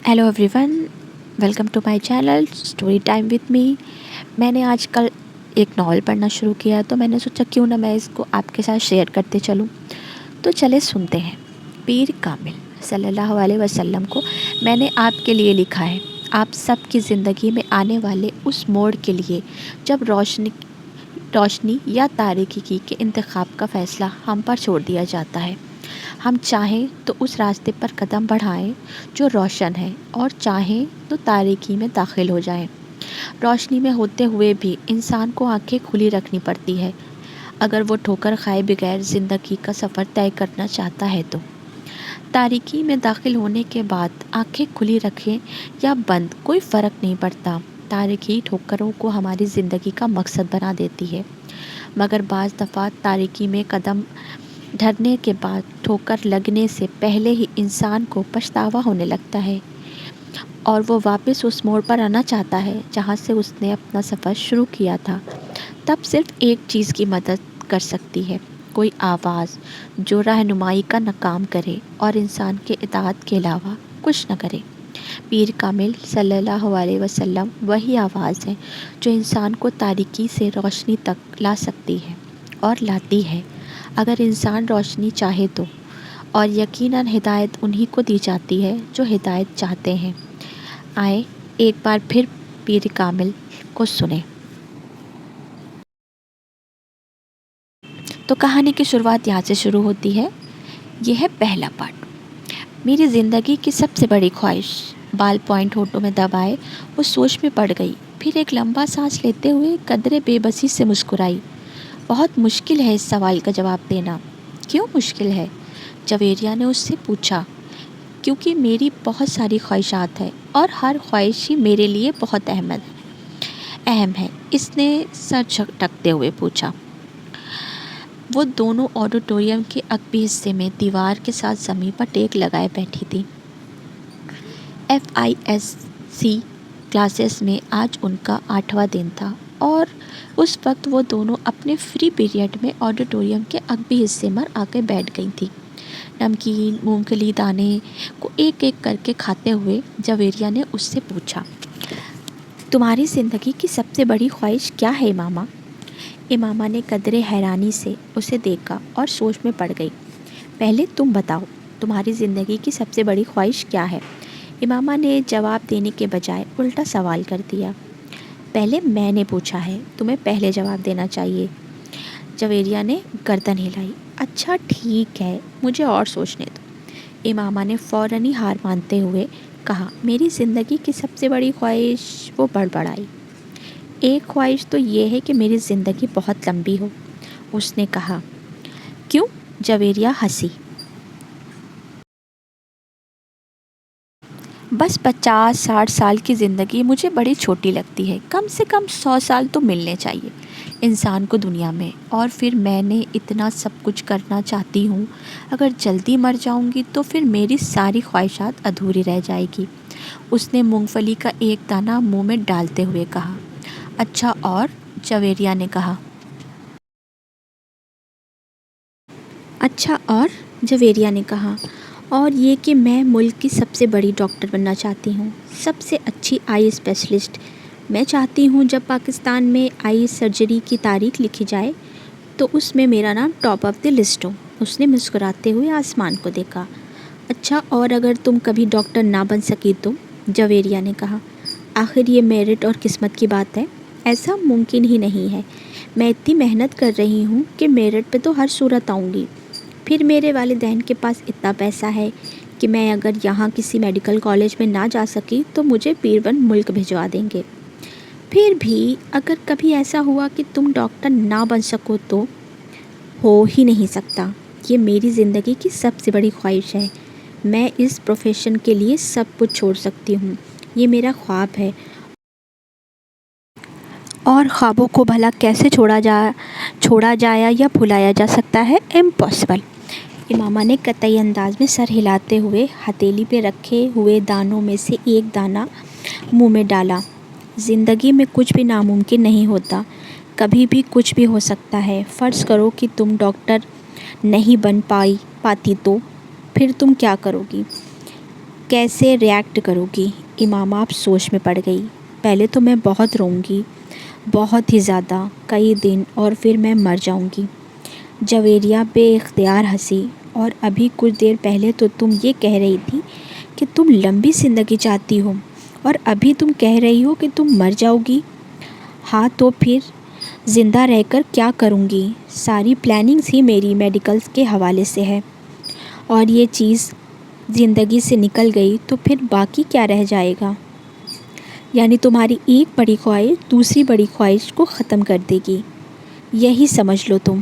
Hello everyone, welcome to my channel story time with me. मैंने आज कल एक नॉवल पढ़ना शुरू किया, तो मैंने सोचा क्यों ना मैं इसको आपके साथ शेयर करते चलूं। तो चले सुनते हैं। पीर कामिल सल्लल्लाहु अलैहि वसल्लम को मैंने आपके लिए लिखा है, आप सबकी ज़िंदगी में आने वाले उस मोड़ के लिए जब रोशनी या तारीकी के इंतखाब का फ़ैसला हम पर छोड़ दिया जाता है। हम चाहें तो उस रास्ते पर कदम बढ़ाएं जो रोशन है, और चाहें तो तारीकी में दाखिल हो जाएं। रोशनी में होते हुए भी इंसान को आंखें खुली रखनी पड़ती है अगर वो ठोकर खाए बगैर ज़िंदगी का सफ़र तय करना चाहता है। तो तारीकी में दाखिल होने के बाद आंखें खुली रखें या बंद, कोई फ़र्क नहीं पड़ता। तारीकी ठोकरों को हमारी ज़िंदगी का मकसद बना देती है, मगर बाज़ दफ़ा तारीकी में कदम धरने के बाद ठोकर लगने से पहले ही इंसान को पछतावा होने लगता है, और वो वापस उस मोड़ पर आना चाहता है जहाँ से उसने अपना सफ़र शुरू किया था। तब सिर्फ एक चीज़ की मदद कर सकती है, कोई आवाज़ जो रहनुमाई का काम करे और इंसान के इताअत के अलावा कुछ न करे। पीर कामिल सल्लल्लाहु अलैहि वसल्लम वही आवाज़ है जो इंसान को तारीकी से रोशनी तक ला सकती है और लाती है, अगर इंसान रोशनी चाहे तो। और यकीनन हिदायत उन्हीं को दी जाती है जो हिदायत चाहते हैं। आए एक बार फिर पीर कामिल को सुने। तो कहानी की शुरुआत यहाँ से शुरू होती है। यह है पहला पार्ट। मेरी ज़िंदगी की सबसे बड़ी ख्वाहिश। बाल पॉइंट होठों में दबाए वो सोच में पड़ गई, फिर एक लंबा सांस लेते हुए कदरे बेबसी से मुस्कुराई। बहुत मुश्किल है इस सवाल का जवाब देना। क्यों मुश्किल है? जवेरिया ने उससे पूछा। क्योंकि मेरी बहुत सारी ख्वाहिशात हैं और हर ख्वाहिश ही मेरे लिए बहुत अहम है, इसने सर झटकते हुए पूछा। वो दोनों ऑडिटोरियम के अगले हिस्से में दीवार के साथ ज़मीन पर टेक लगाए बैठी थी। FISC क्लासेस में आज उनका 8वां दिन था, और उस वक्त वो दोनों अपने फ्री पीरियड में ऑडिटोरियम के अगले हिस्से में आकर बैठ गई थी। नमकीन मूंगफली दाने को एक एक करके खाते हुए जवेरिया ने उससे पूछा, तुम्हारी ज़िंदगी की सबसे बड़ी ख्वाहिश क्या है इमामा? इमामा ने कदरे हैरानी से उसे देखा और सोच में पड़ गई। पहले तुम बताओ, तुम्हारी ज़िंदगी की सबसे बड़ी ख्वाहिश क्या है? इमामा ने जवाब देने के बजाय उल्टा सवाल कर दिया। पहले मैंने पूछा है, तुम्हें पहले जवाब देना चाहिए। जवेरिया ने गर्दन हिलाई। अच्छा ठीक है, मुझे और सोचने दो। इमामा ने फ़ौरन ही हार मानते हुए कहा, मेरी ज़िंदगी की सबसे बड़ी ख्वाहिश। वो बड़बड़ाई। एक ख्वाहिश तो ये है कि मेरी ज़िंदगी बहुत लंबी हो, उसने कहा। क्यों? जवेरिया हंसी। बस 50-60 साल की ज़िंदगी मुझे बड़ी छोटी लगती है। कम से कम 100 साल तो मिलने चाहिए इंसान को दुनिया में, और फिर मैंने इतना सब कुछ करना चाहती हूँ। अगर जल्दी मर जाऊँगी तो फिर मेरी सारी ख्वाहिशात अधूरी रह जाएगी। उसने मूंगफली का एक दाना मुंह में डालते हुए कहा। अच्छा और? जवेरिया ने कहा। अच्छा और? जवेरिया ने कहा। और ये कि मैं मुल्क की सबसे बड़ी डॉक्टर बनना चाहती हूँ, सबसे अच्छी आई स्पेशलिस्ट। मैं चाहती हूँ जब पाकिस्तान में आई सर्जरी की तारीख लिखी जाए तो उसमें मेरा नाम टॉप ऑफ द लिस्ट हो। उसने मुस्कुराते हुए आसमान को देखा। अच्छा और अगर तुम कभी डॉक्टर ना बन सकी तो? जवेरिया ने कहा। आखिर ये मेरिट और किस्मत की बात है, ऐसा मुमकिन ही नहीं है। मैं इतनी मेहनत कर रही हूँ कि मेरिट पे तो हर सूरत आऊँगी। फिर मेरे वालिदैन के पास इतना पैसा है कि मैं अगर यहाँ किसी मेडिकल कॉलेज में ना जा सकी तो मुझे पीरबन मुल्क भिजवा देंगे। फिर भी अगर कभी ऐसा हुआ कि तुम डॉक्टर ना बन सको तो? हो ही नहीं सकता। ये मेरी ज़िंदगी की सबसे बड़ी ख्वाहिश है। मैं इस प्रोफेशन के लिए सब कुछ छोड़ सकती हूँ। ये मेरा ख्वाब है, और ख्वाबों को भला कैसे छोड़ा जाया या भुलाया जा सकता है? इम्पॉसिबल। इमामा ने कतई अंदाज में सर हिलाते हुए हथेली पे रखे हुए दानों में से एक दाना मुंह में डाला। ज़िंदगी में कुछ भी नामुमकिन नहीं होता, कभी भी कुछ भी हो सकता है। फ़र्ज़ करो कि तुम डॉक्टर नहीं बन पाती तो फिर तुम क्या करोगी? کیسے ریئیکٹ کرو گی؟ امامہ اب سوچ میں پڑ گئی۔ پہلے تو میں بہت روں گی، بہت ہی زیادہ، کئی دن، اور پھر میں مر جاؤں گی۔ جویریہ بے اختیار ہنسی۔ اور ابھی کچھ دیر پہلے تو تم یہ کہہ رہی تھی کہ تم لمبی زندگی چاہتی ہو، اور ابھی تم کہہ رہی ہو کہ تم مر جاؤ گی۔ ہاں تو پھر زندہ رہ کر کیا کروں گی؟ ساری پلاننگز ہی میری میڈیکلز کے حوالے سے ہے، اور یہ چیز زندگی سے نکل گئی تو پھر باقی کیا رہ جائے گا؟ یعنی تمہاری ایک بڑی خواہش دوسری بڑی خواہش کو ختم کر دے گی، یہی سمجھ لو تم۔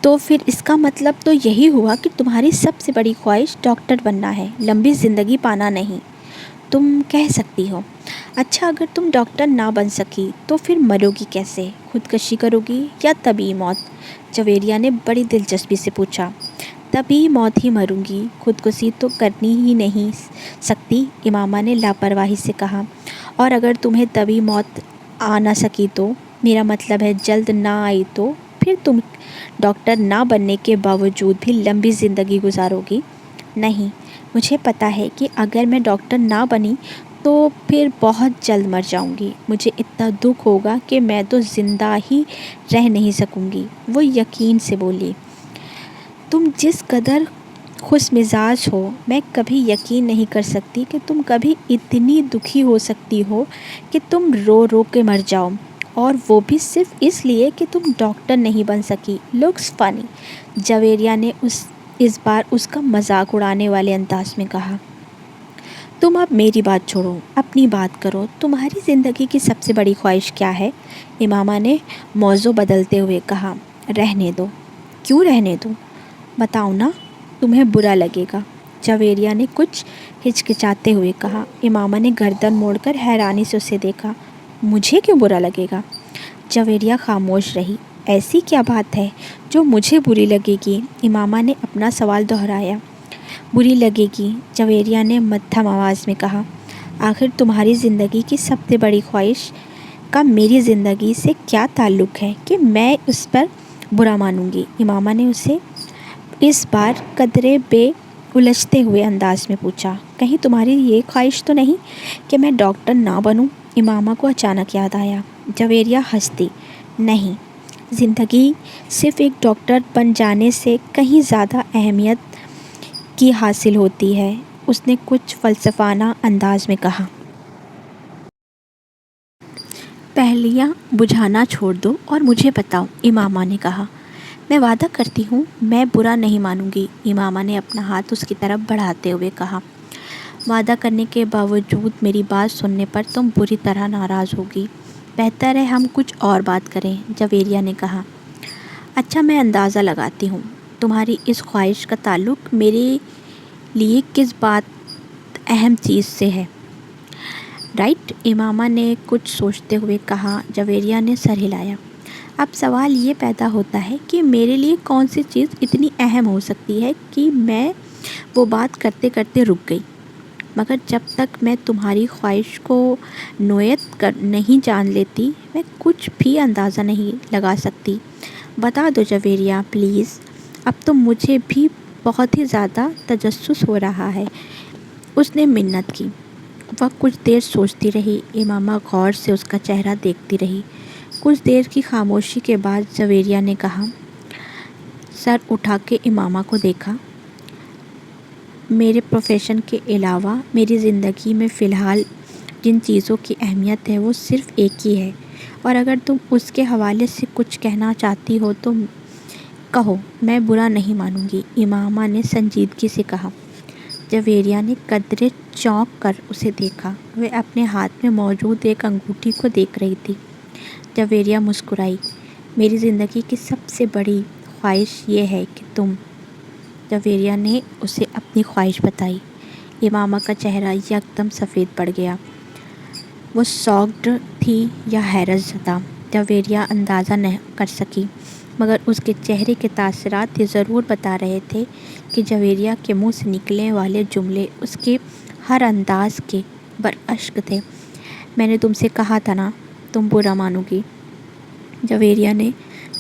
تو پھر اس کا مطلب تو یہی ہوا کہ تمہاری سب سے بڑی خواہش ڈاکٹر بننا ہے، لمبی زندگی پانا نہیں۔ تم کہہ سکتی ہو۔ اچھا، اگر تم ڈاکٹر نہ بن سکی تو پھر مرو گی کیسے؟ خودکشی کرو گی یا طبی موت؟ جویریہ نے بڑی دلچسپی سے پوچھا۔ طبی موت ہی مروں گی، خودکشی تو کرنی ہی نہیں سکتی، امامہ نے لاپرواہی سے کہا۔ اور اگر تمہیں طبی موت آ نہ سکی تو؟ میرا مطلب ہے جلد نہ آئی تو پھر تم ڈاکٹر نہ بننے کے باوجود بھی لمبی زندگی گزارو گی؟ نہیں، مجھے پتہ ہے کہ اگر میں ڈاکٹر نہ بنی تو پھر بہت جلد مر جاؤں گی، مجھے اتنا دکھ ہوگا کہ میں تو زندہ ہی رہ نہیں سکوں گی، وہ یقین سے بولی۔ تم جس قدر خوش مزاج ہو، میں کبھی یقین نہیں کر سکتی کہ تم کبھی اتنی دکھی ہو سکتی ہو کہ تم رو رو کے مر جاؤ، اور وہ بھی صرف اس لیے کہ تم ڈاکٹر نہیں بن سکی۔ لکس فنی، جویریہ نے اس بار اس کا مذاق اڑانے والے انداز میں کہا۔ تم اب میری بات چھوڑو، اپنی بات کرو، تمہاری زندگی کی سب سے بڑی خواہش کیا ہے؟ امامہ نے موضوع بدلتے ہوئے کہا۔ رہنے دو۔ کیوں رہنے دو؟ بتاؤ نا، تمہیں برا لگے گا، جویریہ نے کچھ ہچکچاتے ہوئے کہا۔ امامہ نے گردن موڑ کر حیرانی سے اسے دیکھا۔ مجھے کیوں برا لگے گا؟ جویریہ خاموش رہی۔ ایسی کیا بات ہے جو مجھے بری لگے گی؟ امامہ نے اپنا سوال دہرایا۔ بری لگے گی، جویریہ نے مدھم آواز میں کہا۔ آخر تمہاری زندگی کی سب سے بڑی خواہش کا میری زندگی سے کیا تعلق ہے کہ میں اس پر برا مانوں گی؟ امامہ نے اسے اس بار قدرے بے الجھتے ہوئے انداز میں پوچھا۔ کہیں تمہاری یہ خواہش تو نہیں کہ میں ڈاکٹر نہ بنوں؟ امامہ کو اچانک یاد آیا۔ جویریہ ہنس دی۔ نہیں، زندگی صرف ایک ڈاکٹر بن جانے سے کہیں زیادہ اہمیت کی حاصل ہوتی ہے، اس نے کچھ فلسفانہ انداز میں کہا۔ پہلیاں بجھانا چھوڑ دو اور مجھے بتاؤ، امامہ نے کہا۔ میں وعدہ کرتی ہوں میں برا نہیں مانوں گی، امامہ نے اپنا ہاتھ اس کی طرف بڑھاتے ہوئے کہا۔ وعدہ کرنے کے باوجود میری بات سننے پر تم بری طرح ناراض ہوگی، بہتر ہے ہم کچھ اور بات کریں، جویریہ نے کہا۔ اچھا، میں اندازہ لگاتی ہوں تمہاری اس خواہش کا تعلق میرے لیے کس بات اہم چیز سے ہے، رائٹ؟ امامہ نے کچھ سوچتے ہوئے کہا۔ جویریہ نے سر ہلایا۔ اب سوال یہ پیدا ہوتا ہے کہ میرے لیے کون سی چیز اتنی اہم ہو سکتی ہے کہ میں وہ بات کرتے کرتے رک گئی، مگر جب تک میں تمہاری خواہش کو نوعیت نہیں جان لیتی میں کچھ بھی اندازہ نہیں لگا سکتی۔ بتا دو جویریہ پلیز، اب تو مجھے بھی بہت ہی زیادہ تجسس ہو رہا ہے، اس نے منت کی۔ وہ کچھ دیر سوچتی رہی، امامہ غور سے اس کا چہرہ دیکھتی رہی۔ کچھ دیر کی خاموشی کے بعد جویریہ نے کہا، سر اٹھا کے امامہ کو دیکھا۔ میرے پروفیشن کے علاوہ میری زندگی میں فی الحال جن چیزوں کی اہمیت ہے وہ صرف ایک ہی ہے، اور اگر تم اس کے حوالے سے کچھ کہنا چاہتی ہو تو کہو، میں برا نہیں مانوں گی، امامہ نے سنجیدگی سے کہا۔ جویریہ نے قدرے چونک کر اسے دیکھا، وہ اپنے ہاتھ میں موجود ایک انگوٹھی کو دیکھ رہی تھی۔ جویریہ مسکرائی۔ میری زندگی کی سب سے بڑی خواہش یہ ہے کہ تم، جویریہ نے اسے اپنی خواہش بتائی۔ امامہ کا چہرہ یکدم سفید پڑ گیا۔ وہ شاکڈ تھی یا حیرت زدہ، جویریہ اندازہ نہ کر سکی، مگر اس کے چہرے کے تاثرات یہ ضرور بتا رہے تھے کہ جویریہ کے منہ سے نکلنے والے جملے اس کے ہر انداز کے برعکس تھے۔ میں نے تم سے کہا تھا نا تم برا مانو گی، جویریہ نے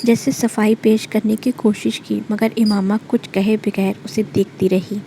جیسے صفائی پیش کرنے کی کوشش کی، مگر امامہ کچھ کہے بغیر اسے دیکھتی رہی۔